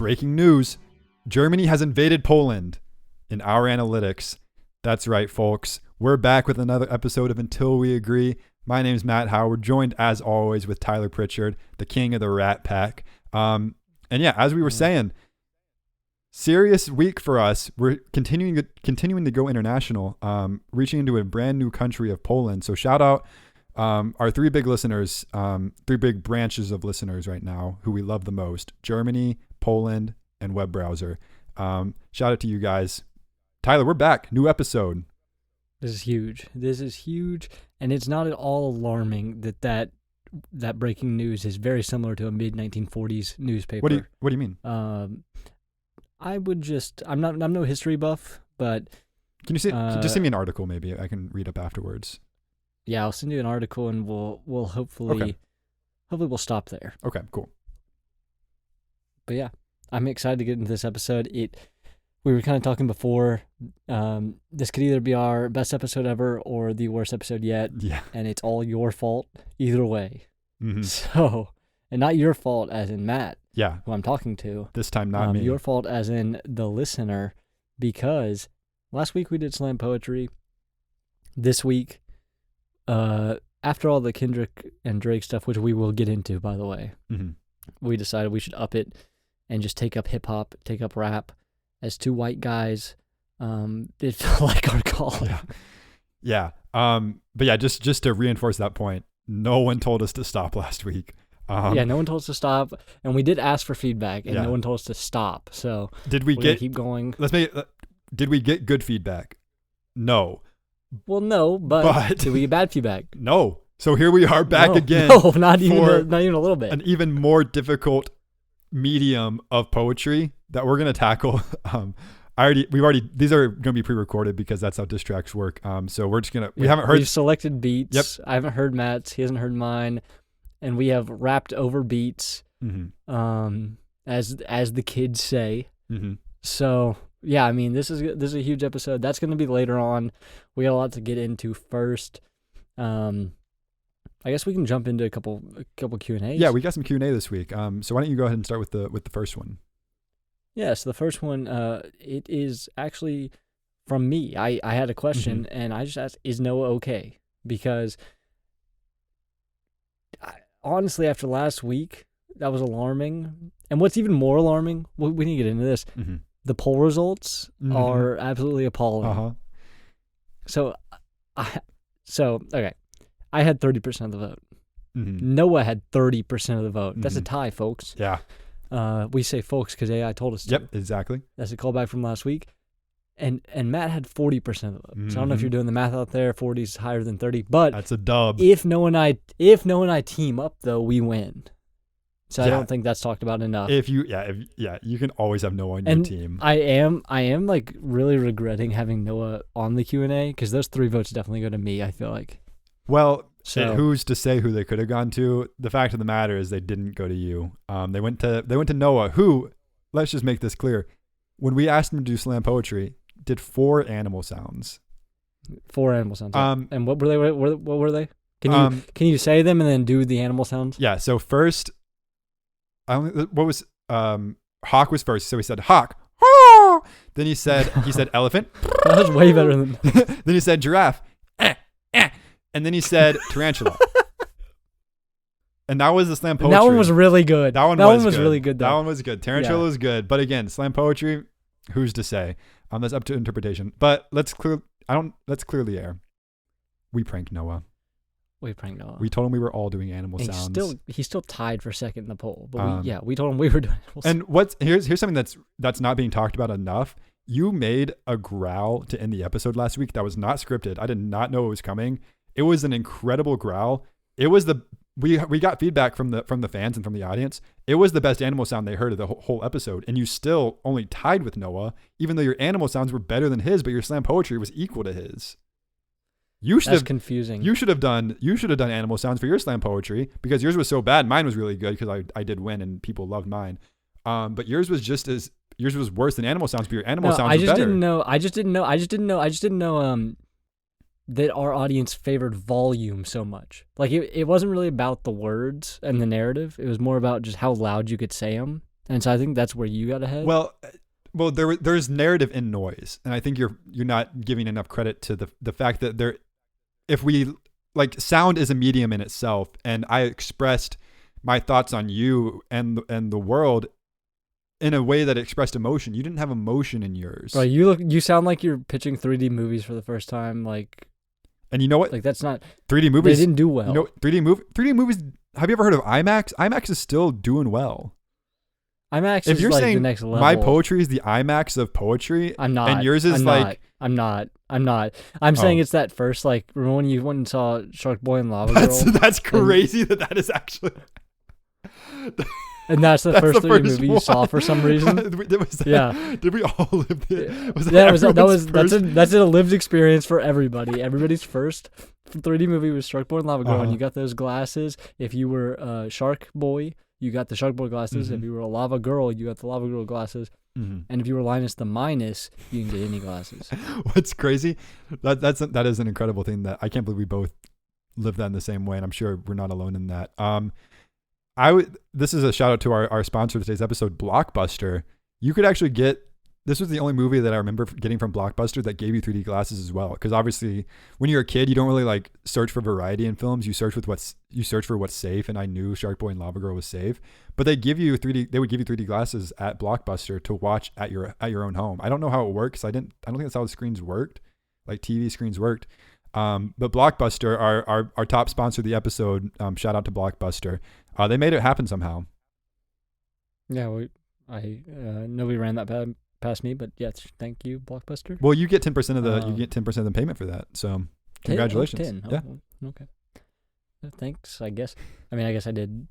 breaking news. Germany has invaded Poland in our analytics. That's right, folks. We're back with another episode of Until We Agree. My name's Matt Howard, joined as always with Tyler Pritchard, the king of the Rat Pack. And yeah, as we were saying, serious week for us. We're continuing to go international, reaching into a brand new country of Poland. So shout out our three big listeners, three big branches of listeners right now who we love the most: Germany, Poland, and web browser. Shout out to you guys. Tyler, we're back. New episode. This is huge. And it's not at all alarming that breaking news is very similar to a mid-1940s newspaper. What do you mean? I'm no history buff, but can you just send me an article? Maybe I can read up afterwards. Yeah, I'll send you an article, and we'll hopefully we'll stop there. Okay, cool. But yeah, I'm excited to get into this episode. We were kind of talking before. This could either be our best episode ever or the worst episode yet. Yeah. And it's all your fault either way. Mm-hmm. So, and not your fault as in Matt. Yeah. Who I'm talking to. This time, not me. Your fault as in the listener, because last week we did slam poetry. This week, after all the Kendrick and Drake stuff, which we will get into, by the way, we decided we should up it and just take up hip hop, take up rap. As two white guys, it felt like our calling. Yeah. But yeah, just to reinforce that point, no one told us to stop last week. No one told us to stop, and we did ask for feedback, and no one told us to stop. So did we keep going? Did we get good feedback? No. Well, no, but did we get bad feedback? No. So here we are back again. No, not even a little bit. An even more difficult medium of poetry that we're going to tackle. These are going to be pre-recorded because that's how diss tracks work. So we're just going to, we've selected beats. Yep. I haven't heard Matt's, he hasn't heard mine, and we have rapped over beats, as the kids say. So yeah, I mean, this is a huge episode. That's going to be later on. We got a lot to get into first. I guess we can jump into a couple Q&As. Yeah, we got some Q&A this week. So why don't you go ahead and start with the first one? Yeah, so the first one, it is actually from me. I had a question, and I just asked, is Noah okay? Because honestly, after last week, that was alarming. And what's even more alarming, we need to get into this, the poll results are absolutely appalling. Okay. I had 30% of the vote. Noah had 30% of the vote. That's a tie, folks. Yeah. We say folks because AI told us to. Yep, exactly. That's a callback from last week. And Matt had 40% of the vote. So I don't know if you're doing the math out there. 40 is higher than 30. But that's a dub. If Noah and I team up, though, we win. So I don't think that's talked about enough. You can always have Noah on your team. I am like really regretting having Noah on the Q&A because those 3 votes definitely go to me, I feel like. Well, who's to say who they could have gone to? The fact of the matter is they didn't go to you. They went to Noah, who, let's just make this clear. When we asked him to do slam poetry, did 4 animal sounds. 4 animal sounds. And what were they? What were they? Can you say them and then do the animal sounds? Yeah. So first, Hawk was first. So he said hawk. Then he said elephant. That was way better than. Then he said giraffe. And then he said tarantula. And that was the slam poetry. That one was really good. That one was really good, though. That one was good. Tarantula was good. But again, slam poetry, who's to say? That's up to interpretation. But let's clear the air. We pranked Noah. We told him we were all doing animal sounds. He's still tied for second in the poll. But we told him we were doing animal sounds. And here's something that's not being talked about enough. You made a growl to end the episode last week that was not scripted. I did not know it was coming. It was an incredible growl. It was we got feedback from the fans and from the audience. It was the best animal sound they heard of the whole episode, and you still only tied with Noah, even though your animal sounds were better than his, but your slam poetry was equal to his. That's confusing. You should have done animal sounds for your slam poetry because yours was so bad. Mine was really good because I did win and people loved mine. But yours was worse than animal sounds, but your animal sounds were better. I just didn't know that our audience favored volume so much. Like it wasn't really about the words and the narrative. It was more about just how loud you could say them. And so I think that's where you got ahead. Well, there's narrative in noise, and I think you're not giving enough credit to the fact that if we like, sound is a medium in itself, and I expressed my thoughts on you and the world in a way that expressed emotion. You didn't have emotion in yours. Right, you sound like you're pitching 3D movies for the first time, like. And you know what? Like, that's not 3D movies. They didn't do well. 3D movies. Have you ever heard of IMAX? IMAX is still doing well. IMAX if is you're like saying the next level. My poetry is the IMAX of poetry. I'm not. And yours is I'm not. I'm saying it's that first, like, remember when you went and saw Shark Boy and Lava Girl? That's crazy that is actually. And that's the first 3D movie you saw for some reason. Yeah. Did we all live it? That's a lived experience for everybody. Everybody's first 3D movie was Shark Boy and Lava Girl, and you got those glasses. If you were Shark Boy, you got the Shark Boy glasses. If you were a Lava Girl, you got the Lava Girl glasses. And if you were Linus the Minus, you can get any glasses. What's crazy? That is an incredible thing that I can't believe we both live that in the same way, and I'm sure we're not alone in that. This is a shout out to our sponsor of today's episode, Blockbuster. You could actually this was the only movie that I remember getting from Blockbuster that gave you 3D glasses as well. Because obviously, when you're a kid, you don't really like search for variety in films. You search for what's safe. And I knew Shark Boy and Lava Girl was safe, but they would give you 3D glasses at Blockbuster to watch at your own home. I don't know how it works. I don't think that's how the screens worked, like TV screens worked. But Blockbuster, our top sponsor of the episode, shout out to Blockbuster. They made it happen somehow. Yeah, nobody ran that past me, but yes, thank you, Blockbuster. Well, you get 10% of the payment for that. So congratulations. 10. Yeah. Oh, okay. Thanks, I guess. I mean, I guess I did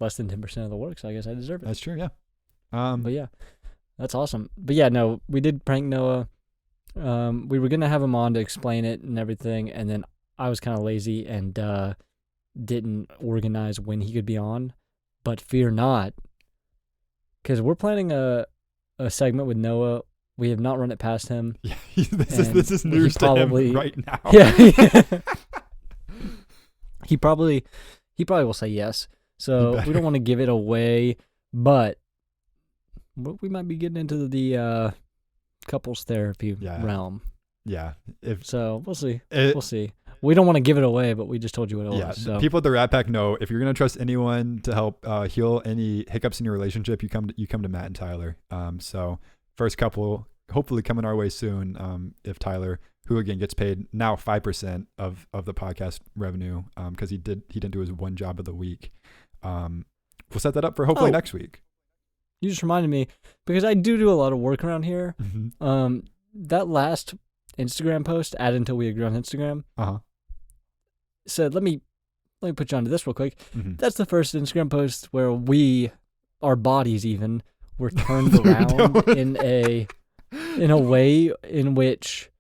less than 10% of the work, so I guess I deserve it. That's true. Yeah. But yeah, that's awesome. But yeah, no, we did prank Noah. We were gonna have him on to explain it and everything, and then I was kind of lazy and didn't organize when he could be on. But fear not, because we're planning a segment with Noah. We have not run it past him. Yeah, this is news to him right now. Yeah. He probably will say yes. So we don't want to give it away, but we might be getting into the couples therapy realm. Yeah. We'll see. We'll see. We don't want to give it away, but we just told you what it was. So. People at the Rat Pack know if you're gonna trust anyone to help heal any hiccups in your relationship, you come to Matt and Tyler. So first couple hopefully coming our way soon. If Tyler, who again gets paid now 5% of the podcast revenue, because he didn't do his one job of the week. We'll set that up for hopefully next week. You just reminded me, because I do a lot of work around here. Mm-hmm. That last Instagram post, add until we agree on Instagram, said, let me put you onto this real quick. Mm-hmm. That's the first Instagram post where our bodies even, were turned around in a way in which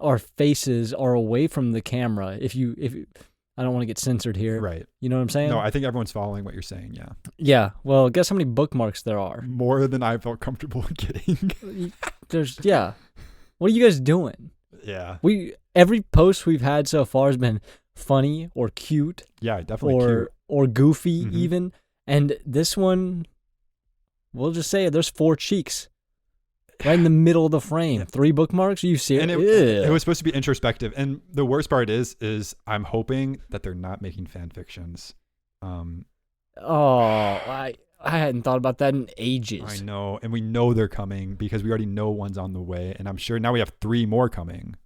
our faces are away from the camera. If I don't want to get censored here. Right. You know what I'm saying? No, I think everyone's following what you're saying, yeah. Yeah. Well, guess how many bookmarks there are? More than I felt comfortable getting. What are you guys doing? Yeah. Every post we've had so far has been funny or cute. Yeah, definitely cute. Or goofy even. And this one, we'll just say there's 4 cheeks. Right in the middle of the frame. 3 bookmarks? Are you serious? And it was supposed to be introspective. And the worst part is I'm hoping that they're not making fan fictions. I hadn't thought about that in ages. I know. And we know they're coming because we already know one's on the way. And I'm sure now we have 3 more coming.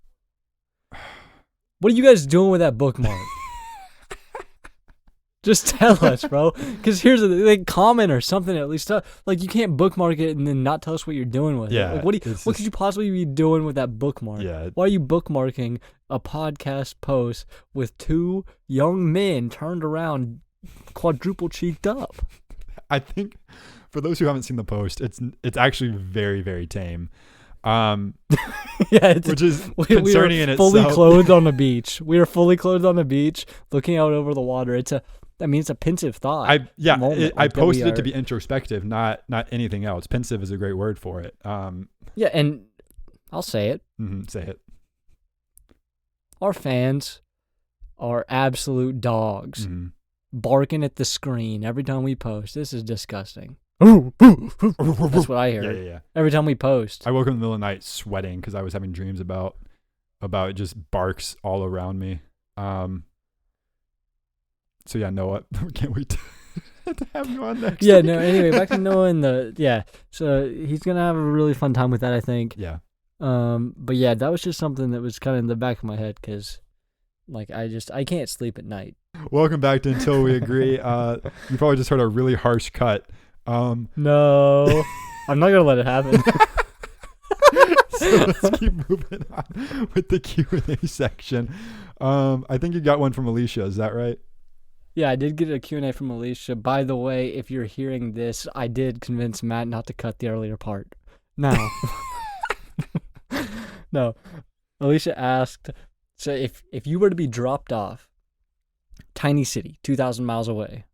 What are you guys doing with that bookmark? Just tell us, bro. Because here's the thing, comment or something at least. Like, you can't bookmark it and then not tell us what you're doing with it. Like, what could you possibly be doing with that bookmark? Yeah. Why are you bookmarking a podcast post with 2 young men turned around, quadruple cheeked up? I think for those who haven't seen the post, it's actually very, very tame. Which is concerning in itself. Fully clothed on the beach. We are fully clothed on the beach, looking out over the water. It's a pensive thought. I posted it to be introspective, not anything else. Pensive is a great word for it. Yeah, and I'll say it. Say it. Our fans are absolute dogs, barking at the screen every time we post. This is disgusting. That's what I heard. Yeah. Every time we post. I woke up in the middle of the night sweating because I was having dreams about just barks all around me. So yeah, Noah, can't wait to have you on next. Yeah, no, anyway, back to Noah and so he's going to have a really fun time with that, I think. Yeah. But yeah, that was just something that was kind of in the back of my head because, like, I can't sleep at night. Welcome back to Until We Agree. You probably just heard a really harsh cut. No, I'm not gonna let it happen. So let's keep moving on with the Q&A section. I think you got one from Alicia. Is that right? Yeah, I did get a Q&A from Alicia. By the way, if you're hearing this, I did convince Matt not to cut the earlier part. Now, no, Alicia asked, so if you were to be dropped off, tiny city, 2,000 miles away,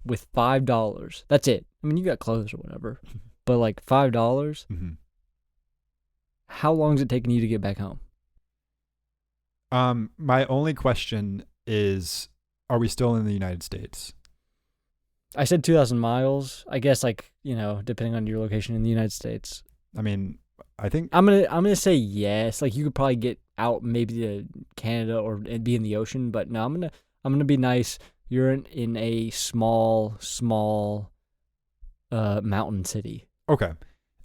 with $5, that's it. I mean, you got clothes or whatever, but like $5, how long is it taking you to get back home? My only question is, are we still in the United States? I said 2,000 miles. I guess, like, depending on your location in the United States. I mean, I think I'm gonna say yes. Like, you could probably get out maybe to Canada or be in the ocean, but no, I'm gonna be nice. You're in a small mountain city. Okay,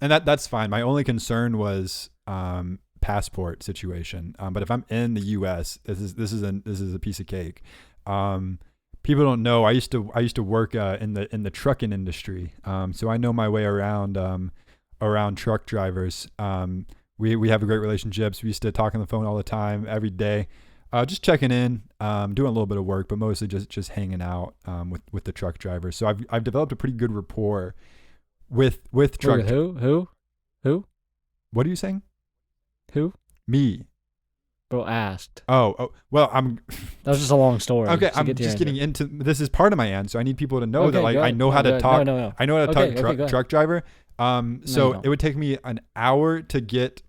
and that's fine. My only concern was passport situation. But if I'm in the U.S., this is a piece of cake. People don't know. I used to work in the trucking industry. So I know my way around truck drivers. We have great relationships. We used to talk on the phone all the time, every day. Just checking in, doing a little bit of work, but mostly just hanging out with the truck drivers. So I've developed a pretty good rapport with truck. Who? What are you saying? Who? Me. Bro asked. Oh, well, that was just a long story. Okay, I'm just getting into. This is part of my answer. I need people to know that, like, I know how to talk. No. I know how to talk truck driver. So it would take me an hour to get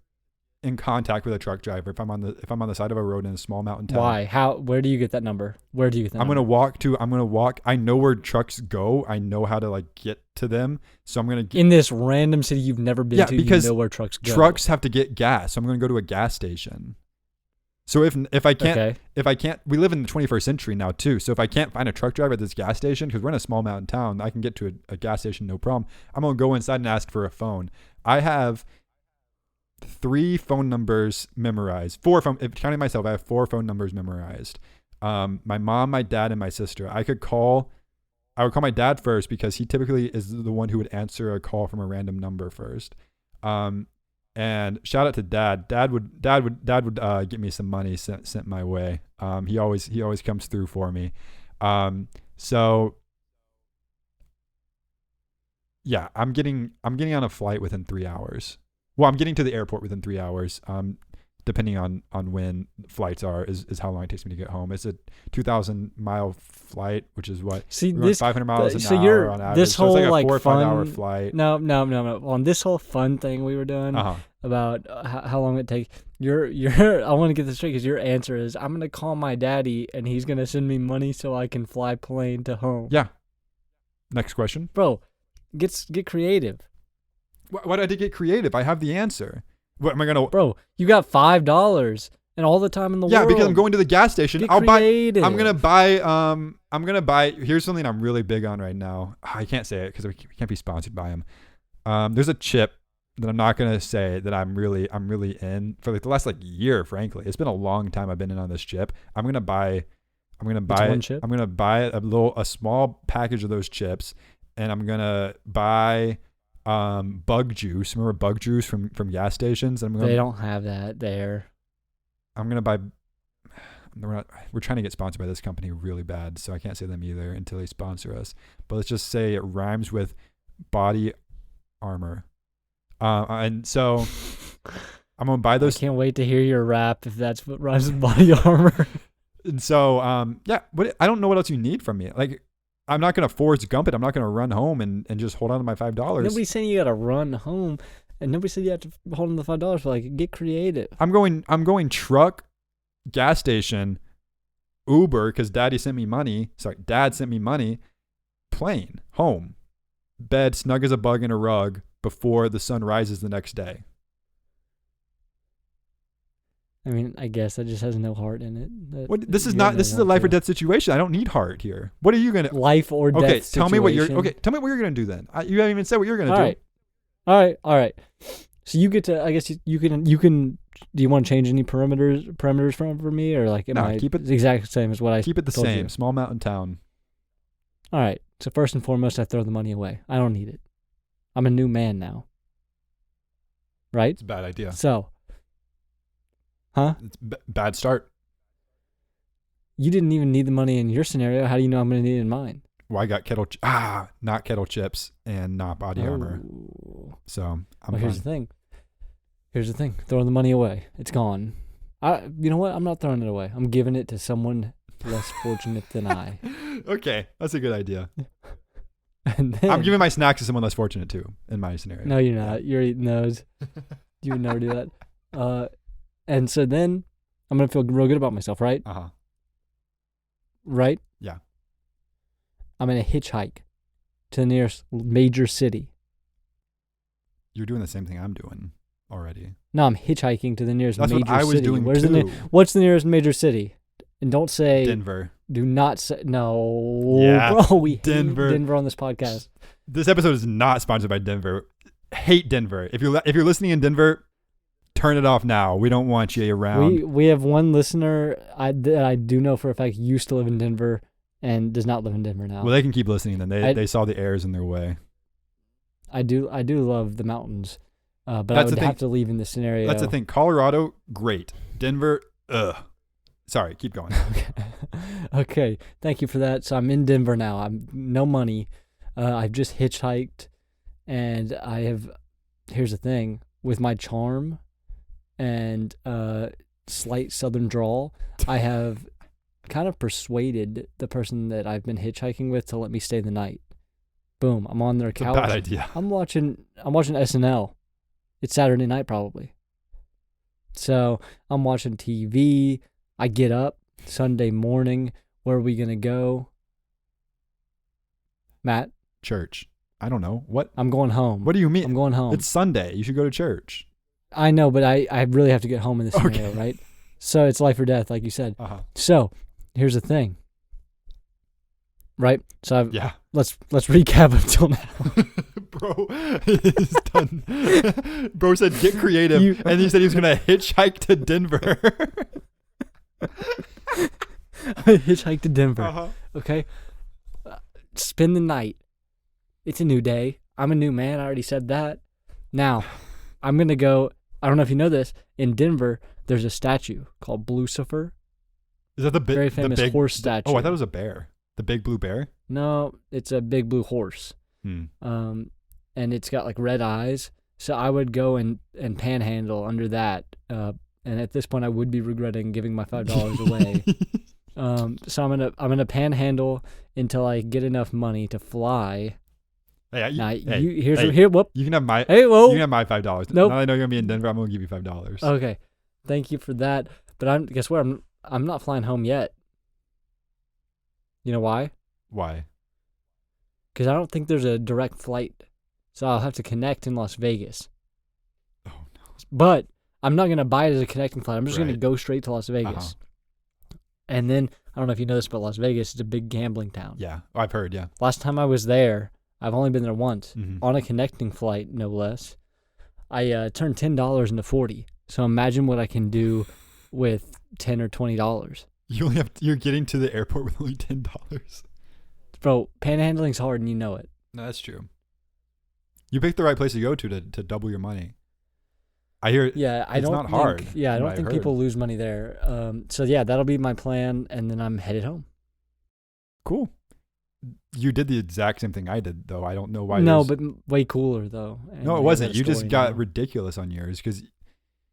in contact with a truck driver if I'm on the side of a road in a small mountain town. Why? How? Where do you get that number? I'm gonna walk. I know where trucks go. I know how to, like, get to them. So I'm gonna in this random city you've never been to. Because you know where trucks go. Trucks have to get gas. So I'm gonna go to a gas station. So if I can't, we live in the 21st century now too. So if I can't find a truck driver at this gas station, because we're in a small mountain town, I can get to a gas station no problem. I'm gonna go inside and ask for a phone. I have 3 phone numbers memorized. 4 phone, if counting myself, I have 4 phone numbers memorized. My mom, my dad, and my sister. I would call my dad first because he typically is the one who would answer a call from a random number first. And shout out to Dad. Dad would get me some money sent my way. He always comes through for me. So yeah, I'm getting on a flight within 3 hours. Well, I'm getting to the airport within 3 hours. Depending on when flights are, is how long it takes me to get home. It's a 2,000 mile flight, which is what? See, this 500 miles an hour you're, on average. This whole, so it's like a 4 or 5 fun, hour flight. No. On this whole fun thing we were doing about how long it takes, I want to get this straight because your answer is, I'm gonna call my daddy and he's gonna send me money so I can fly plane to home. Yeah. Next question, bro. Get creative. Why did I get creative? I have the answer. What am I gonna? Bro, you got $5 and all the time in the world. Yeah, because I'm going to the gas station. Get creative. I'm gonna buy. Here's something I'm really big on right now. I can't say it because we can't be sponsored by them. There's a chip that I'm not gonna say that I'm really in for like the last year. Frankly, it's been a long time I've been in on this chip. I'm gonna buy one chip? I'm gonna buy a small package of those chips, and I'm gonna buy bug juice. Remember bug juice from gas stations? They don't have that there. I'm gonna buy. We're trying to get sponsored by this company really bad, so I can't say them either until they sponsor us. But let's just say it rhymes with body armor, and so I'm gonna buy those. I can't wait to hear your rap if that's what rhymes with body armor. And so yeah, but I don't know what else you need from me. Like, I'm not gonna Forrest Gump it. I'm not gonna run home and just hold on to my $5. Nobody's saying you gotta run home, and nobody said you have to hold on to the $5. But get creative. I'm going truck, gas station, Uber because Dad sent me money. Plane, home. bed snug as a bug in a rug before the sun rises the next day. I mean, I guess that just has no heart in it. This is a life or death situation. I don't need heart here. What are you going to life or death situation? Tell me what you're going to do then. You haven't even said what you're going to do. All right. So you get to, I guess you can, do you want to change any parameters for me, or like, keep it the exact same as what I keep it the told same. You? Small mountain town. All right. So first and foremost, I throw the money away. I don't need it. I'm a new man now. Right? It's a bad idea. So, huh? It's bad start. You didn't even need the money in your scenario. How do you know I'm going to need it in mine? Well, I got not kettle chips and not body armor. So I'm fine. Here's the thing. Throwing the money away. It's gone. You know what? I'm not throwing it away. I'm giving it to someone less fortunate than I. Okay, that's a good idea. And then, I'm giving my snacks to someone less fortunate too, in my scenario. No, you're not. You're eating those. You would never do that. And so then I'm going to feel real good about myself, right? Uh-huh. Right? Yeah. I'm going to hitchhike to the nearest major city. You're doing the same thing I'm doing already. No, I'm hitchhiking to the nearest major city. That's what I was doing too. What's the nearest major city? And don't say Denver. Do not say no. Yeah, bro. We Denver. hate Denver on this podcast. This episode is not sponsored by Denver. Hate Denver. If you're listening in Denver, turn it off now. We don't want you around. We have one listener that I do know for a fact used to live in Denver and does not live in Denver now. Well, they can keep listening then. They saw the errors in their way. I do love the mountains, but I would have to leave in this scenario. That's the thing. Colorado, great. Denver, ugh. Sorry, keep going. Okay, thank you for that. So I'm in Denver now. I'm no money. I've just hitchhiked, and here's the thing, with my charm and slight southern drawl, I have kind of persuaded the person that I've been hitchhiking with to let me stay the night. Boom, I'm on their couch. Bad idea. I'm watching SNL. It's Saturday night probably. So I'm watching TV. I get up Sunday morning. Where are we going to go? Matt? Church. I don't know. What? I'm going home. What do you mean? I'm going home. It's Sunday. You should go to church. I know, but I really have to get home in this scenario, right? So it's life or death, like you said. Uh-huh. So here's the thing. Right? So let's recap until now. Bro is done. Bro said get creative, and he said he was going to hitchhike to Denver. Hitchhike to Denver. Uh-huh. Okay? Spend the night. It's a new day. I'm a new man. I already said that. Now, I'm going to go, I don't know if you know this, in Denver, there's a statue called Blucifer. Is that the very famous horse statue? Oh, I thought it was a bear. The big blue bear? No, it's a big blue horse. And it's got like red eyes. So I would go and panhandle under that. And at this point, I would be regretting giving my $5 away. So I'm gonna panhandle until I get enough money to fly. Whoop. You can have my. Hey, whoa. You can have my $5. Nope. Now that I know you're gonna be in Denver, I'm gonna give you $5. Okay, thank you for that. But guess what? I'm not flying home yet. You know why? Why? Because I don't think there's a direct flight, so I'll have to connect in Las Vegas. Oh no! But I'm not gonna buy it as a connecting flight. I'm just gonna go straight to Las Vegas. Uh-huh. And then, I don't know if you know this, but Las Vegas is a big gambling town. Yeah, I've heard, yeah. Last time I was there, I've only been there once, mm-hmm. on a connecting flight, no less. I turned $10 into $40. So imagine what I can do with $10 or $20. You're getting to the airport with only $10. Bro, panhandling's hard and you know it. No, that's true. You picked the right place to go to double your money. I hear it's not hard. Yeah, I don't think people lose money there. So yeah, that'll be my plan, and then I'm headed home. Cool. You did the exact same thing I did, though. I don't know why. No, but way cooler though. No, it wasn't. You just got ridiculous on yours because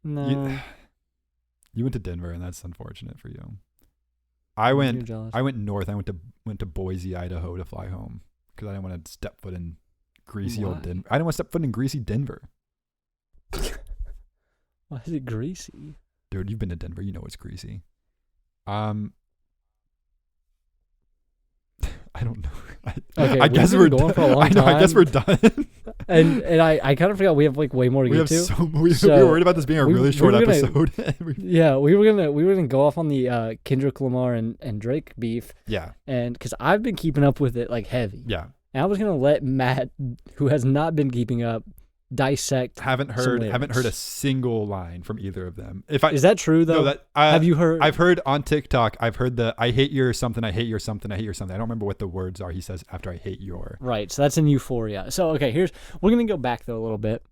you went to Denver, and that's unfortunate for you. I went north. I went to Boise, Idaho, to fly home because I didn't want to step foot in greasy old Denver. I didn't want to step foot in greasy Denver. Why is it greasy? Dude, you've been to Denver. You know it's greasy. I don't know. Okay, I guess we're going done. for a long I know. I guess time. we're done. and I kind of forgot we have like way more to we get have to. we were worried about this being a really short we were gonna- episode. Yeah, we were gonna go off on the Kendrick Lamar and Drake beef, Yeah. and because I've been keeping up with it like heavy. Yeah. And I was gonna let Matt, who has not been keeping up, dissect. Haven't heard a lyrics. single line from either of them. Is that true though? No, that have you heard? I've heard on TikTok. I've heard the "I hate your something. I hate your something. I hate your something." I don't remember what the words are. He says after "I hate your." Right. So that's in Euphoria. So okay, we're gonna go back though a little bit.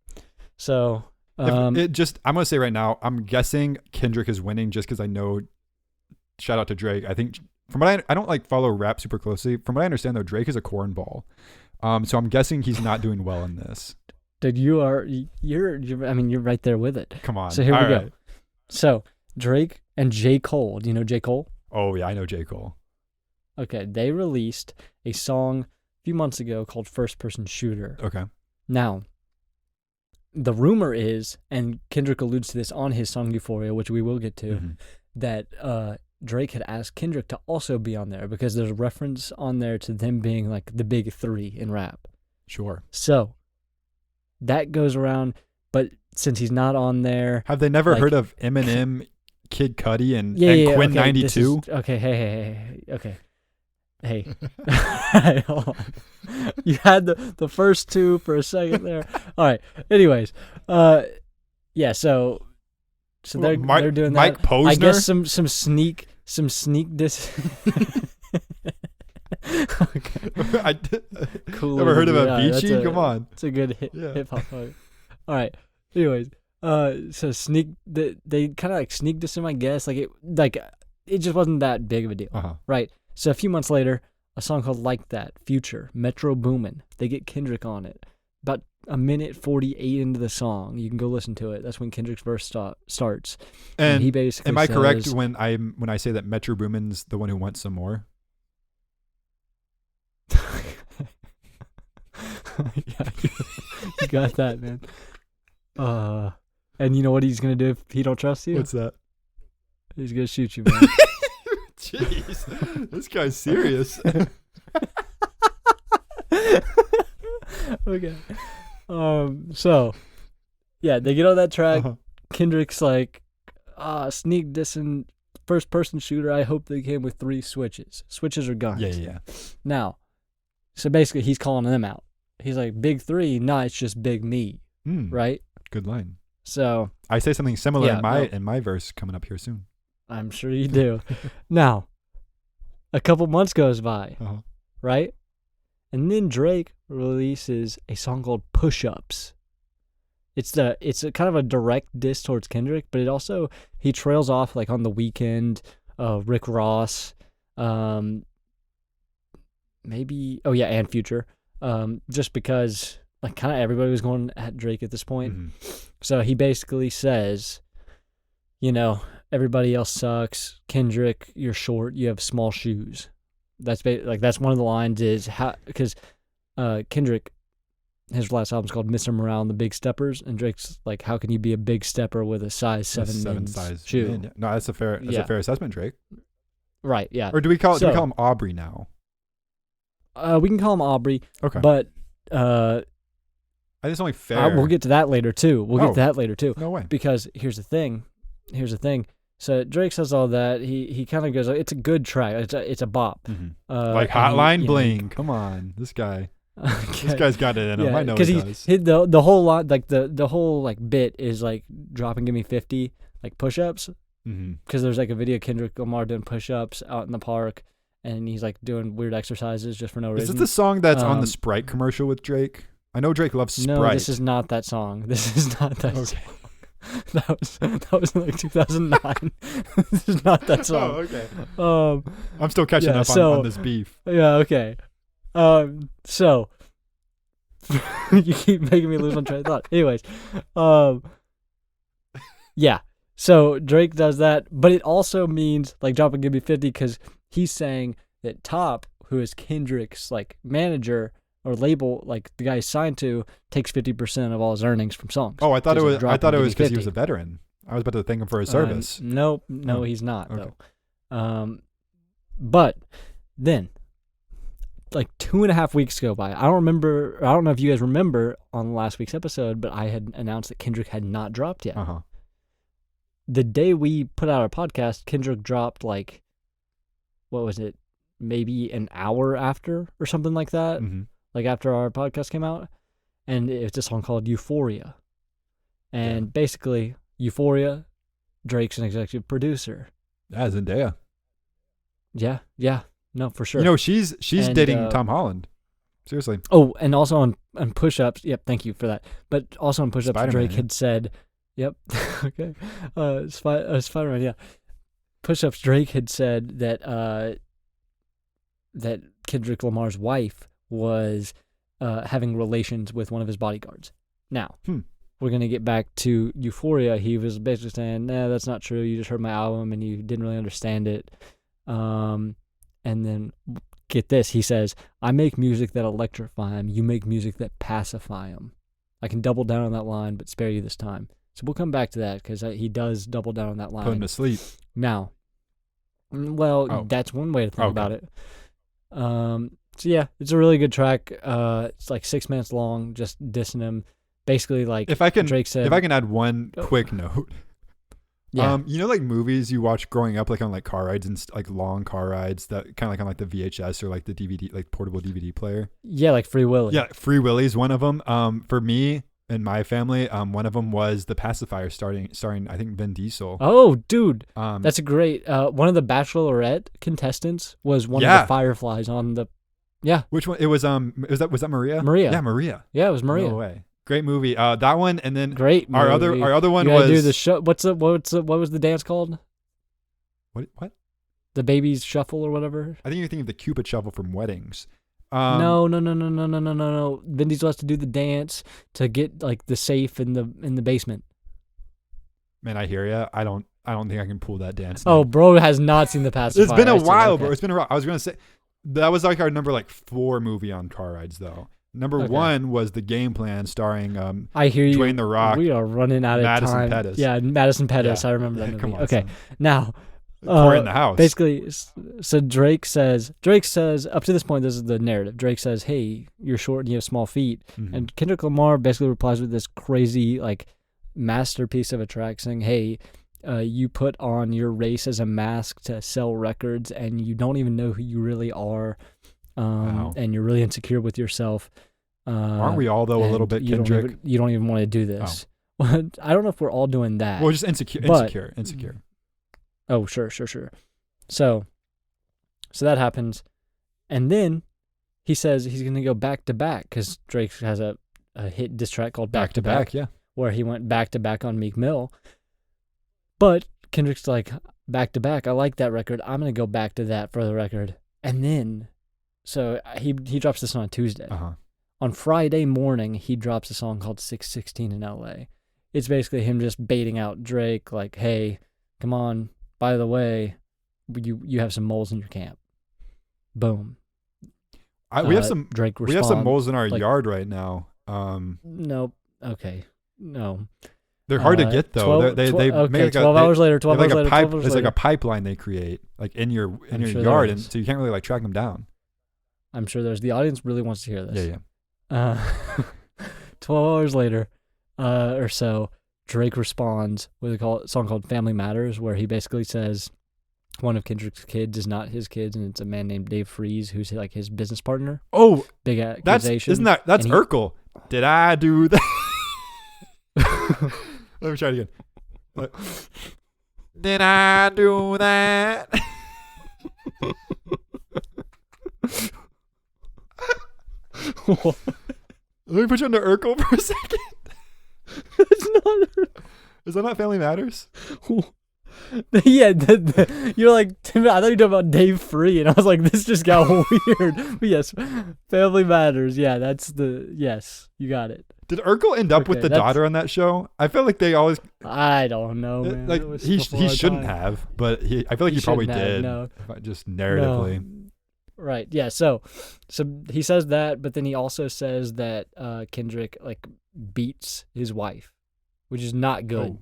So I'm gonna say right now, I'm guessing Kendrick is winning just because I know. Shout out to Drake. I think from what I don't like follow rap super closely. From what I understand though, Drake is a cornball. So I'm guessing he's not doing well in this. dude, you're I mean you're right there with it. Come on. So here we All go. right. So Drake and J. Cole. Do you know J. Cole? Oh yeah, I know J. Cole. Okay, they released a song a few months ago called First Person Shooter. Okay. Now, the rumor is, and Kendrick alludes to this on his song Euphoria, which we will get to, Mhm. that Drake had asked Kendrick to also be on there because there's a reference on there to them being like the big three in rap. Sure. So that goes around, but since he's not on there, Have they never like- heard of Eminem, Kid Cudi, and yeah, Quinn okay, 92? Okay, hey, okay. Hey, hold on. You had the first two for a second there. All right. Anyways, yeah. So they're doing that. Mike Posner. I guess some sneak dis. Okay. Cool. Never heard of Yeah, Avicii? Come on. It's a good Yeah. hip hop. All right. Anyways, so they kind of like sneak diss him, I guess. Like it just wasn't that big of a deal, Uh-huh. right? So a few months later, a song called Like That, Future, Metro Boomin. They get Kendrick on it. About a minute 48 into the song, you can go listen to it. That's when Kendrick's verse starts. And he basically am I correct says- when I say that Metro Boomin's the one who wants some more? Yeah, you got that, man. And you know what he's gonna do if he don't trust you? What's that? He's gonna shoot you, man. Jeez, this guy's serious. Okay. So, yeah, they get on that track. Uh-huh. Kendrick's like, sneak dissing first person shooter. I hope they came with 3 switches. Switches are guns. Yeah. Now, so basically he's calling them out. He's like, big 3, nah, it's just big me. Right? Good line. So I say something similar Yeah, in my verse coming up here soon. I'm sure you do. Now, a couple months goes by, Uh-huh. right? And then Drake releases a song called Push Ups. It's a kind of a direct diss towards Kendrick, but it also, he trails off like on The Weeknd, Rick Ross, maybe, and Future, just because like kind of everybody was going at Drake at this point. Mhm. So he basically says, you know, everybody else sucks. Kendrick, you're short. You have small shoes. That's that's one of the lines is how, because Kendrick, his last album's called Mr. Morale and the Big Steppers, and Drake's like, how can you be a big stepper with a size 7 men's size shoe? man. No, that's a fair assessment, Drake. Right, yeah. Or do we call him Aubrey now? We can call him Aubrey, Okay. but I think it's only fair. we'll get to that later too. Oh. No way. Because here's the thing. So Drake says all that. He kind of goes, it's a good track. It's a bop. Mhm. and Like he, Hotline you know, Bling. Come on, this guy. Okay. This guy's got it in him. I know he does. The whole lot, like the whole like bit is like drop and give me 50 like push-ups, because there's like a video of Kendrick Lamar doing push-ups out in the park, and he's like doing weird exercises just for no Is reason. this the song that's on the Sprite commercial with Drake? I know Drake loves Sprite. No, this is not that song. This is not that Okay. song. That was in like 2009. This is not that song. Oh, okay. I'm still catching up on this beef. Yeah, okay. So you keep making me lose my train of thought. Anyways, yeah. So Drake does that, but it also means like drop and give me 50, because he's saying that Top, who is Kendrick's like manager or label, like the guy he's signed to, takes 50% of all his earnings from songs. Oh, I thought it was. Drop I thought and it give was me because he 50. was a veteran. I was about to thank him for his service. No, Oh, he's not okay. though. But then like 2.5 weeks go by. I don't know if you guys remember on last week's episode, but I had announced that Kendrick had not dropped yet. Uh-huh. The day we put out our podcast, Kendrick dropped like, what was it? Maybe an hour after or something like that. Mm-hmm. Like after our podcast came out. And it's a song called Euphoria. And basically, Euphoria, Drake's an executive producer. Yeah, Zendaya. Yeah. No, for sure. You know, she's dating Tom Holland. Seriously. Oh, and also on Push-Ups. Yep, thank you for that. But also on Push-Ups, Spider-Man, Drake had said, yep, okay. Spider-Man, yeah. Push-Ups, Drake had said that that Kendrick Lamar's wife was having relations with one of his bodyguards. Now, we're going to get back to Euphoria. He was basically saying, nah, that's not true. You just heard my album and you didn't really understand it. And then, get this, he says, I make music that electrify him. You make music that pacify him. I can double down on that line, but spare you this time. So we'll come back to that because he does double down on that line. Put him to sleep. Now, well, that's one way to think about it. So yeah, it's a really good track. It's like 6 minutes long, just dissing him. Basically, like Drake said. If I can add one quick note. Yeah. You know, like movies you watch growing up, like on like car rides and like long car rides that kind of like on like the VHS or like the DVD, like portable DVD player. Yeah, like Free Willy. Yeah, Free Willy's one of them. For me and my family, one of them was The Pacifier, starring I think Vin Diesel. Oh, dude, that's a great. One of the Bachelorette contestants was one of the Fireflies on the. Yeah. Which one? It was was that Maria? Maria. Yeah, Maria. Yeah, it was Maria. No way. Great movie. That one, and then great movie. Our other one you was do the show. What was the dance called? What? The Baby's Shuffle or whatever. I think you're thinking of the Cupid Shuffle from Weddings. No. Vin Diesel has to do the dance to get like the safe in the basement. Man, I hear ya. I don't think I can pull that dance. Oh, bro has not seen The Pacifier. It's been a while, bro. It's been a while. I was gonna say that was like our number 4 movie on car rides though. Number 1 was The Game Plan, starring I hear you. Dwayne The Rock. We are running out of Madison time. Pettis. Yeah, Madison Pettis. Yeah. I remember that movie. Come on, okay, son. now Pour in the house. Basically, so Drake says up to this point, this is the narrative. Drake says, "Hey, you're short and you have small feet," and Kendrick Lamar basically replies with this crazy like masterpiece of a track, saying, "Hey, you put on your race as a mask to sell records, and you don't even know who you really are, and you're really insecure with yourself." Aren't we all though a little bit, Kendrick? You don't even want to do this. I don't know if we're all doing that. Well, just insecure. Oh, sure. So that happens, and then he says he's going to go back to back because Drake has a hit diss track called Back to Back, yeah, where he went back to back on Meek Mill. But Kendrick's like, back to back. I like that record. I'm going to go back to that for the record, and then so he drops this on Tuesday. On Friday morning, he drops a song called 616 in LA. It's basically him just baiting out Drake, like, hey, come on, by the way, you have some moles in your camp. Boom. We have some Drake responds, we have some moles in our yard right now. Nope. Okay. No. They're hard to get though. They make like 12 hours later. 12 hours later. There's like a pipeline they create like in your yard, and so you can't really like track them down. I'm sure the audience really wants to hear this. Yeah. 12 hours later or so, Drake responds with a song called Family Matters, where he basically says one of Kendrick's kids is not his kids, and it's a man named Dave Freeze, who's like his business partner. Oh, big accusation. That's Urkel. Did I do that? Let me try it again. Did I do that? Let me put you under Urkel for a second. It's not. Is that not Family Matters? Yeah, you're like, I thought you were talking about Dave Free, and I was like, this just got weird. But yes, Family Matters. Yeah, yes, you got it. Did Urkel end up with the daughter on that show? I feel like they always. I don't know, man. Like he shouldn't have, but I feel like he probably did. No. Just narratively. No. Right. Yeah. So he says that, but then he also says that Kendrick like beats his wife, which is not good.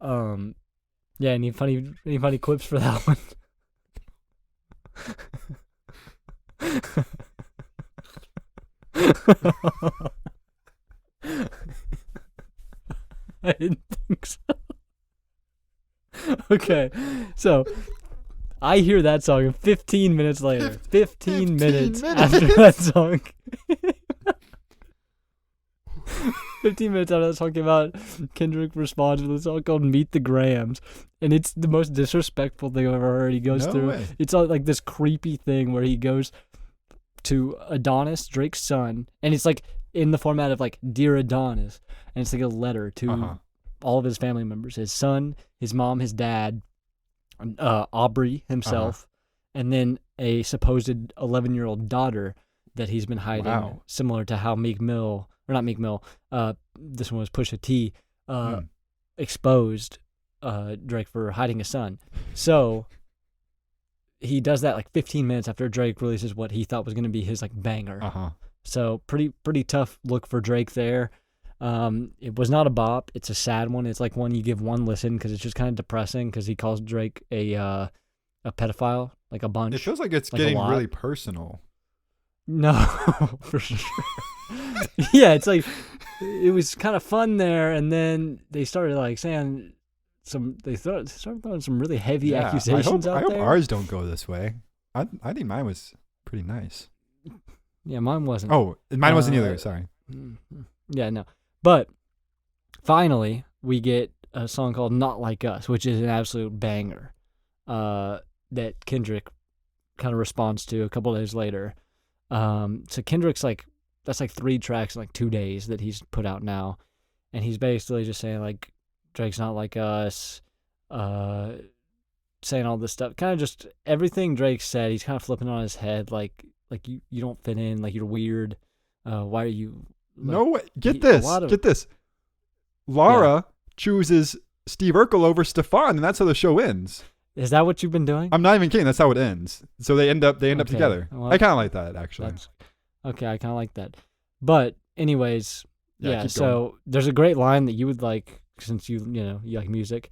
Oh. Yeah. Any funny clips for that one? I didn't think so. Okay, so I hear that song, and 15 minutes later, 15 minutes after that song, 15 minutes after that song came out, Kendrick responds with a song called Meet the Grams. And it's the most disrespectful thing I've ever heard. He goes No through, way. it's like this creepy thing where he goes to Adonis, Drake's son, and it's like in the format of like Dear Adonis. And it's like a letter to all of his family members, his son, his mom, his dad, Aubrey himself, and then a supposed 11-year-old daughter that he's been hiding, similar to how Meek Mill, or not Meek Mill, this one was Pusha T, exposed Drake for hiding his son. So he does that like 15 minutes after Drake releases what he thought was going to be his like banger. So pretty tough look for Drake there. It was not a bop. It's a sad one. It's like one you give one listen because it's just kind of depressing because he calls Drake a pedophile, like a bunch. It feels like it's like getting really personal. No, for sure. Yeah, it's like it was kind of fun there, and then they started like saying started throwing some really heavy accusations out there. I hope ours don't go this way. I think mine was pretty nice. Yeah, mine wasn't. Oh, mine wasn't either. Sorry. Yeah, no. But finally, we get a song called Not Like Us, which is an absolute banger that Kendrick kind of responds to a couple days later. So Kendrick's like, that's like 3 tracks in like 2 days that he's put out now. And he's basically just saying like, Drake's not like us, saying all this stuff. Kind of just everything Drake said, he's kind of flipping on his head like you don't fit in, like you're weird. Why are you... Like, no way. Get this. Laura chooses Steve Urkel over Stefan, and that's how the show ends. Is that what you've been doing? I'm not even kidding. That's how it ends. So they end up together. Well, I kind of like that, actually. Okay, I kind of like that. But anyways, yeah. So going. There's a great line that you would like, since you like music.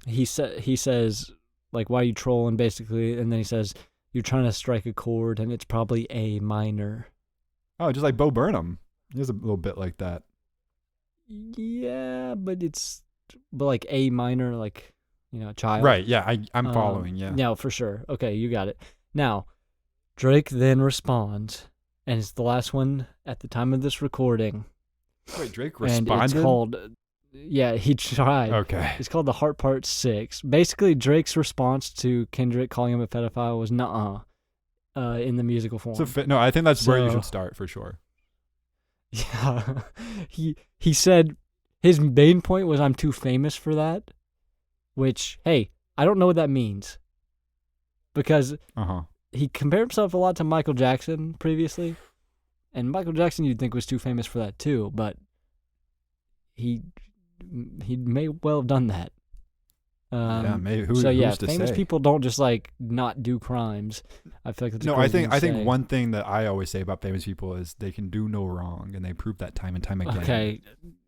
He says like, why are you trolling, basically, and then he says you're trying to strike a chord, and it's probably A minor. Oh, just like Bo Burnham. He has a little bit like that. Yeah, but like A minor, like, child. Right, yeah, I'm following, yeah. No, for sure. Okay, you got it. Now, Drake then responds, and it's the last one at the time of this recording. Wait, Drake responded? And it's called, he tried. Okay. It's called The Heart Part 6. Basically, Drake's response to Kendrick calling him a pedophile was nuh-uh. In the musical form. No, I think that's where you should start for sure. Yeah. He said his main point was, I'm too famous for that, which, hey, I don't know what that means. Because he compared himself a lot to Michael Jackson previously, and Michael Jackson you'd think was too famous for that too, but he may well have done that. Maybe. Who's famous people don't just like not do crimes. I feel like that's I think one thing that I always say about famous people is they can do no wrong, and they prove that time and time again. Okay,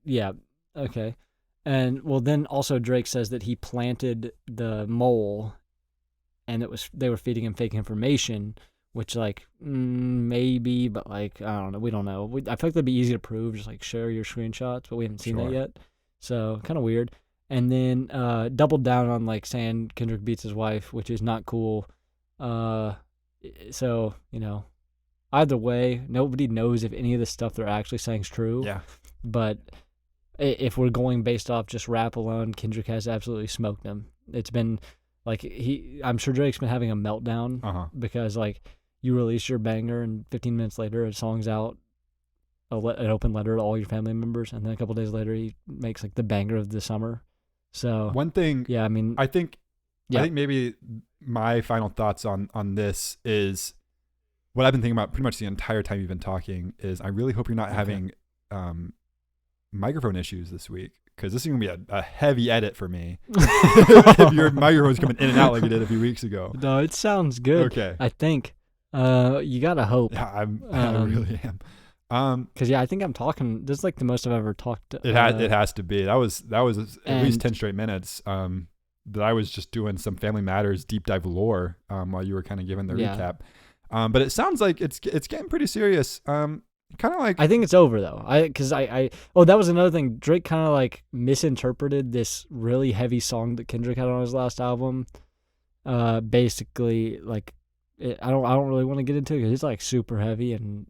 yeah, okay, and well, then also Drake says that he planted the mole, and they were feeding him fake information, which like maybe, but like I don't know, we don't know. I feel like that'd be easy to prove, just like share your screenshots, but we haven't seen that yet, so kind of weird. And then doubled down on like saying Kendrick beats his wife, which is not cool. So, either way, nobody knows if any of the stuff they're actually saying is true. Yeah. But if we're going based off just rap alone, Kendrick has absolutely smoked him. It's been like I'm sure Drake's been having a meltdown because like you release your banger and 15 minutes later a song's out, an open letter to all your family members, and then a couple days later he makes like the banger of the summer. So one thing, I think maybe my final thoughts on this is what I've been thinking about pretty much the entire time you've been talking is I really hope you're not having microphone issues this week, because this is going to be a heavy edit for me if your microphone's coming in and out like it did a few weeks ago. No, it sounds good. Okay. I think you got to hope. Yeah, I really am. Because I think I'm talking. This is like the most I've ever talked. It has to be. That was at least 10 straight minutes. That I was just doing some Family Matters deep dive lore while you were kind of giving the recap. But it sounds like it's getting pretty serious. Kind of like I think it's over though. That was another thing. Drake kind of like misinterpreted this really heavy song that Kendrick had on his last album. Basically, like, I don't really want to get into it because it's like super heavy, and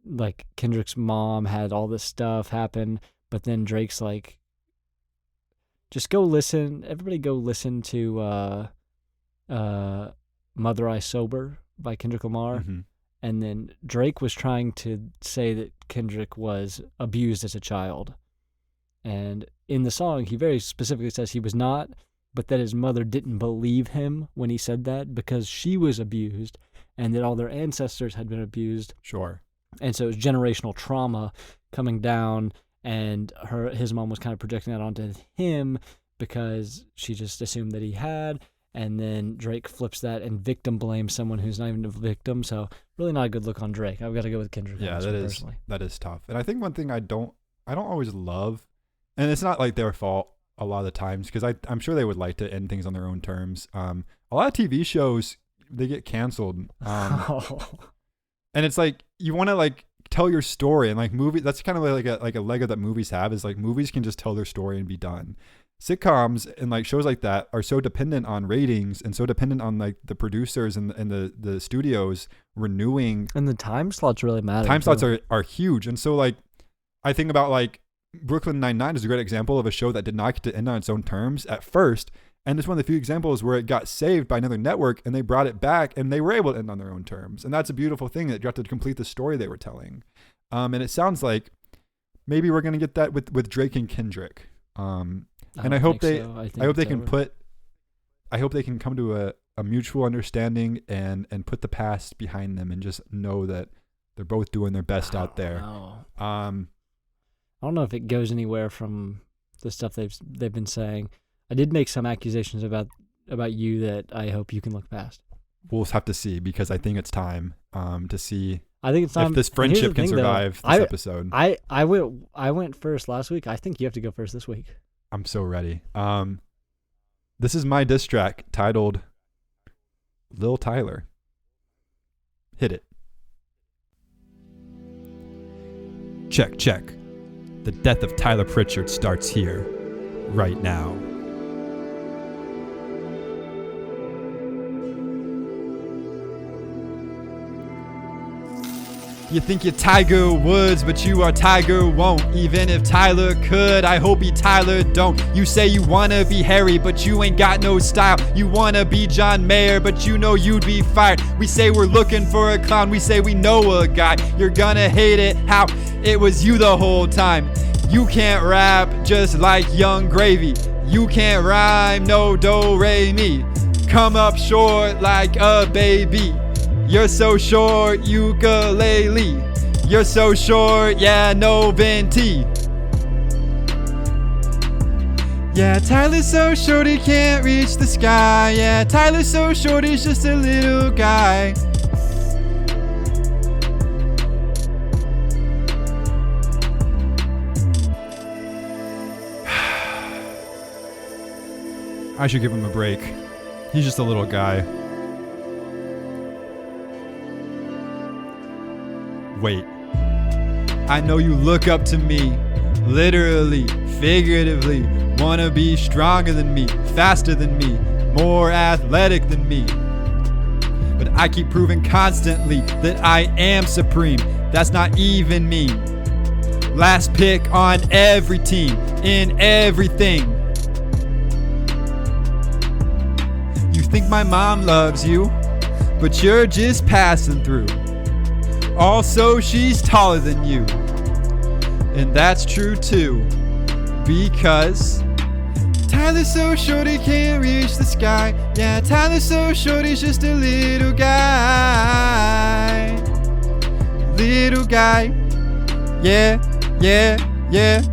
like Kendrick's mom had all this stuff happen, but then Drake's like, just go listen. Everybody go listen to Mother I Sober by Kendrick Lamar. Mm-hmm. And then Drake was trying to say that Kendrick was abused as a child. And in the song, he very specifically says he was not, but that his mother didn't believe him when he said that because she was abused and that all their ancestors had been abused. Sure. And so it was generational trauma coming down, and his mom was kind of projecting that onto him because she just assumed that he had. And then Drake flips that and victim blames someone who's not even a victim. So really not a good look on Drake. I've got to go with Kendrick. Yeah, personally. That is tough. And I think one thing I don't always love, and it's not like their fault a lot of the times, because I'm sure they would like to end things on their own terms. A lot of TV shows, they get canceled. And it's like, you want to like tell your story, and like movies, that's kind of like a leg that movies have, is like movies can just tell their story and be done. Sitcoms and like shows like that are so dependent on ratings and so dependent on like the producers and the studios renewing. And the time slots really matter. Time slots are huge. And so like, I think about like Brooklyn Nine-Nine is a great example of a show that did not get to end on its own terms at first. And it's one of the few examples where it got saved by another network and they brought it back and they were able to end on their own terms. And that's a beautiful thing, that you have to complete the story they were telling. And it sounds like maybe we're going to get that with Drake and Kendrick. And I hope they can come to a mutual understanding and put the past behind them and just know that they're both doing their best out there. I don't know if it goes anywhere from the stuff they've been saying. I did make some accusations about you that I hope you can look past. We'll have to see, because I think it's time to see. I think it's time if this friendship can survive this episode. I went first last week. I think you have to go first this week. I'm so ready. This is my diss track titled Lil Tyler. Hit it. Check, check. The death of Tyler Pritchard starts here, right now. You think you're Tiger Woods, but you are Tiger won't. Even if Tyler could, I hope he Tyler don't. You say you wanna be Harry, but you ain't got no style. You wanna be John Mayer, but you know you'd be fired. We say we're looking for a clown, we say we know a guy. You're gonna hate it, how it was you the whole time. You can't rap just like Young Gravy. You can't rhyme, no do, re, mi. Come up short like a baby. You're so short, ukulele. You're so short, yeah, no venti. Yeah, Tyler's so short he can't reach the sky. Yeah, Tyler's so short he's just a little guy. I should give him a break. He's just a little guy. Wait. I know you look up to me, literally, figuratively, wanna be stronger than me, faster than me, more athletic than me. But I keep proving constantly that I am supreme. That's not even me. Last pick on every team, in everything. You think my mom loves you, but you're just passing through. Also, she's taller than you. And that's true too. Because Tyler's so short he can't reach the sky. Yeah, Tyler's so short he's just a little guy. Little guy. Yeah, yeah, yeah.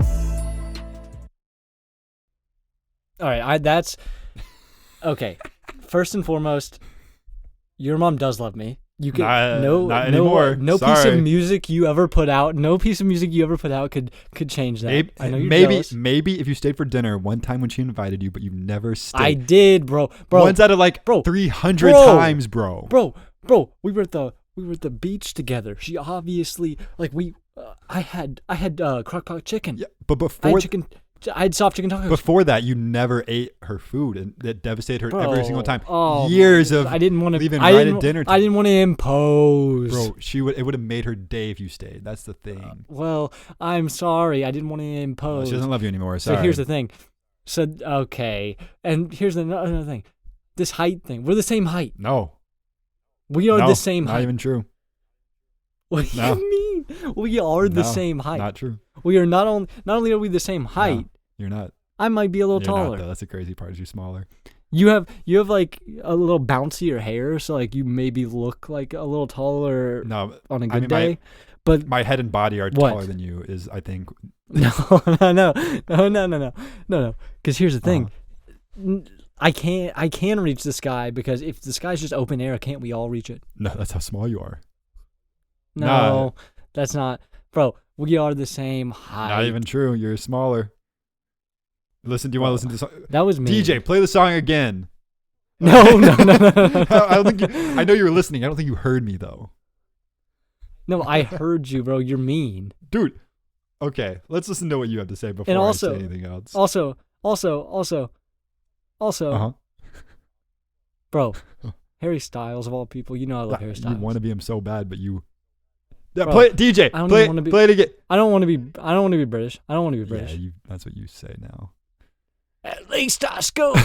All right, that's okay. First and foremost, your mom does love me. You could not anymore. No piece Sorry. of music you ever put out. No piece of music you ever put out could change that. I know you're jealous. Maybe if you stayed for dinner one time when she invited you, but you never stayed. I did, bro. Once out of 300 times, bro. Bro. We were at the beach together. She obviously I had crock pot chicken. Yeah, but before I had soft chicken tacos. Before that, you never ate her food, and that devastated her every single time. Oh, Years of I didn't want to leaving right at dinner time. I didn't want to impose. Bro, it would have made her day if you stayed. That's the thing. Well, I'm sorry. I didn't want to impose. She doesn't love you anymore. Sorry. So here's the thing. So okay, and here's another thing. This height thing. We're the same height. No. We are the same height. Not even true. What do you mean? We are the same height. Not true. We are not only are we the same height. No, you're not. I might be a little You're taller. Not, though. That's the crazy part. Is you're smaller. You have like a little bouncier hair, so like you maybe look like a little taller. No, on a good day. But my head and body are taller than you. Is I think. No. Because here's the thing. I can reach the sky because if the sky's just open air, can't we all reach it? No, that's how small you are. No, that's not, bro. We are the same height. Not even true. You're smaller. Listen, do you want to listen to the song? That was me. DJ, play the song again. No. I don't think I know you were listening. I don't think you heard me though. No, I heard you, bro. You're mean, dude. Okay, let's listen to what you have to say before I say anything else. Also, bro. Harry Styles of all people, you know I love Harry Styles. You want to be him so bad, but you. Yeah, play it, DJ. Play it again. I don't want to be British. I don't want to be British. Yeah, that's what you say now. At least I scope. All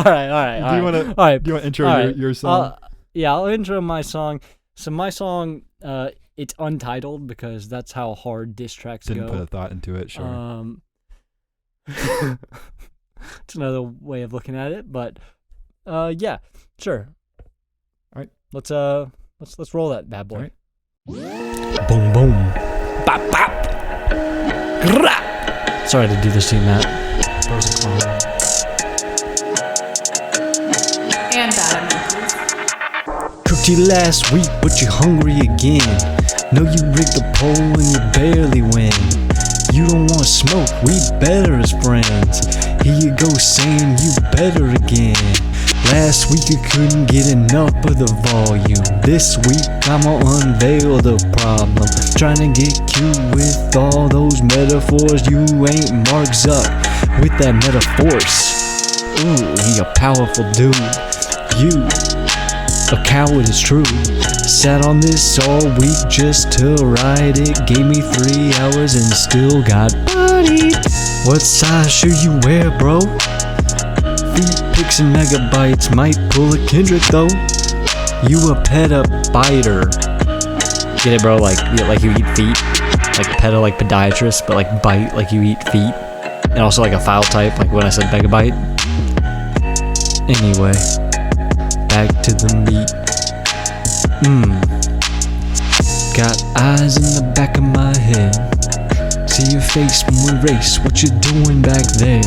right. Do you want to intro your song? Yeah, I'll intro my song. So my song, it's untitled because that's how hard diss tracks go. Didn't put a thought into it. Sure. It's another way of looking at it, but yeah, sure. All right. Let's roll that bad boy. All right. Boom boom. Bop bop. Grah. Sorry to do this to you, Matt. And bad. Cooked you last week, but you're hungry again. Know you rigged the poll and you barely win. You don't want smoke, we better as friends. Here you go saying you better again. Last week you couldn't get enough of the volume. This week I'ma unveil the problem. Trying to get cute with all those metaphors. You ain't Mark Zuck with that metaphors. Ooh, he a powerful dude. You a coward is true. Sat on this all week just to write it. Gave me 3 hours and still got bodied. What size shoe you wear, bro? Feet pics and megabytes might pull a Kendrick though. You a petabyter. Get it, bro? Like you eat feet. Like peta like podiatrist, but like bite like you eat feet. And also like a file type, like when I said megabyte. Anyway, back to the meat. Got eyes in the back of my head. See your face when we race. What you doing back there?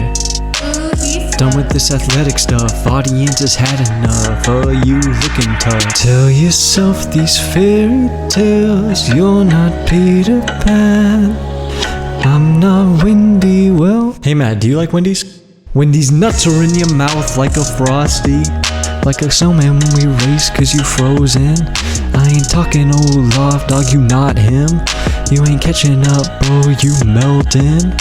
Done with this athletic stuff. Audience has had enough. Are you looking tough? Tell yourself these fairy tales. You're not Peter Pan. I'm not Wendy. Well, hey Matt, do you like Wendy's? Wendy's nuts are in your mouth like a Frosty. Like a snowman when we race cause you frozen. I ain't talking old love, dog, you not him. You ain't catching up, bro, you melting.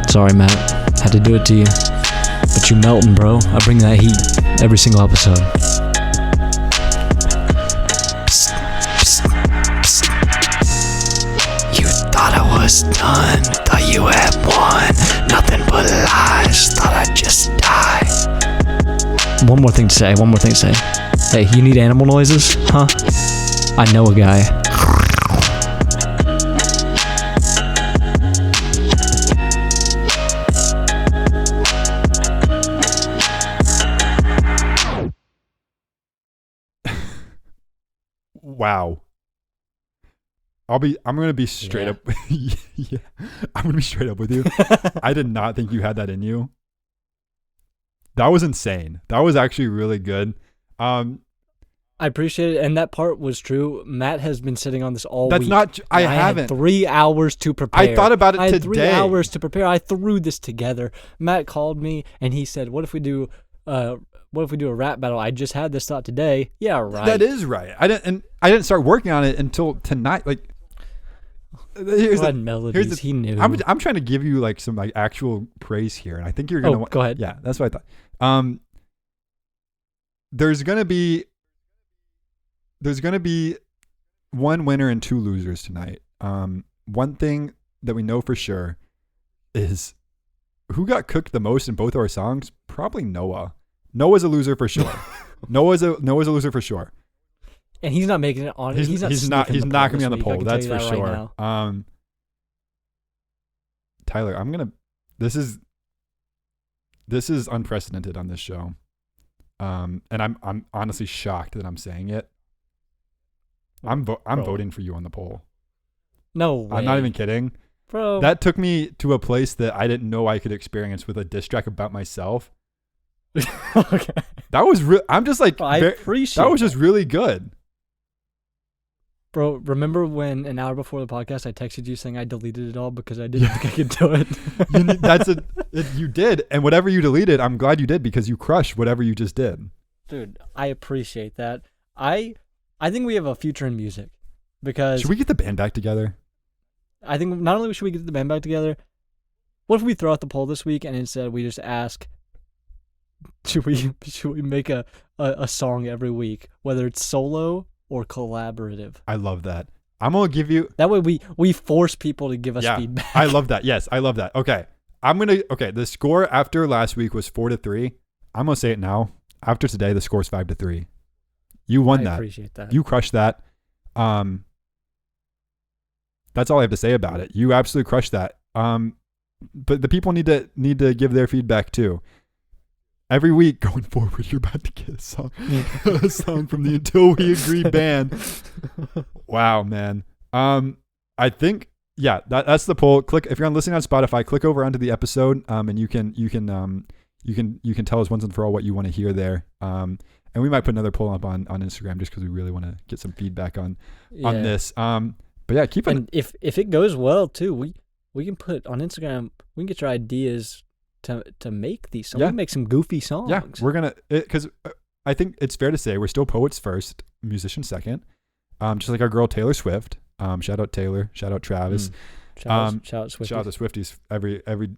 Sorry, Matt, had to do it to you. But you melting, bro. I bring that heat every single episode. Psst, psst, psst. You thought I was done, thought you had won. Nothing but lies, thought I'd just die. One more thing to say. Hey, you need animal noises? Huh? I know a guy. Wow. I'm gonna be straight up. Yeah, I'm gonna be straight up with you. I did not think you had that in you. That was insane. That was actually really good. I appreciate it, and that part was true. Matt has been sitting on this all That's week. not. I Had haven't. 3 hours to prepare. I thought about it I had today. 3 hours to prepare. I threw this together. Matt called me and he said, "What if we do a rap battle?" I just had this thought today. Yeah, right. That is right. I didn't start working on it until tonight. Like, melodies. He knew. I'm trying to give you like some like actual praise here, and I think you're gonna. Go ahead. Yeah, that's what I thought. There's gonna be one winner and 2 losers tonight. One thing that we know for sure is who got cooked the most in both of our songs. Probably Noah. Noah's a loser for sure. Noah's a loser for sure. And he's not making it on. He's not going to be on the poll. That's for sure. Right Tyler, this is unprecedented on this show. And I'm honestly shocked that I'm saying it. I'm voting for you on the poll. No way. I'm not even kidding. Bro. That took me to a place that I didn't know I could experience with a diss track about myself. Okay. That was I'm just like, I appreciate that was just really good. Bro, remember when an hour before the podcast I texted you saying I deleted it all because I didn't think I could do it? You did, and whatever you deleted, I'm glad you did because you crushed whatever you just did. Dude, I appreciate that. I think we have a future in music because should we get the band back together? I think not only should we get the band back together, what if we throw out the poll this week and instead we just ask, should we make a song every week, whether it's solo or collaborative? I love that. I'm gonna give you that way we force people to give us feedback. I love that. Yes, I love that. Okay. The score after last week was 4-3. I'm gonna say it now. After today, the score's 5-3. You won that. I appreciate that. You crushed that. That's all I have to say about it. You absolutely crushed that. But the people need to give their feedback too. Every week going forward, you're about to get a song from the Until We Agree band. Wow, man. I think that's the poll. Click if you're listening on Spotify. Click over onto the episode, and you can tell us once and for all what you want to hear there. And we might put another poll up on Instagram just because we really want to get some feedback on this. But yeah, keep it. And if it goes well too, we can put on Instagram. We can get your ideas to make these songs. We can make some goofy songs. Yeah, we're gonna because I think it's fair to say we're still poets first, musicians second. Just like our girl Taylor Swift. Shout out Taylor. Shout out Travis. Shout out Swifties. Shout out the Swifties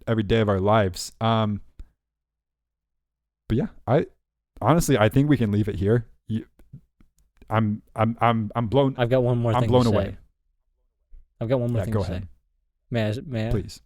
every day of our lives. But yeah, I think we can leave it here. I'm blown. I've got one more thing. I'm blown to say. away. I've got one more thing go to ahead. say. May I? Please.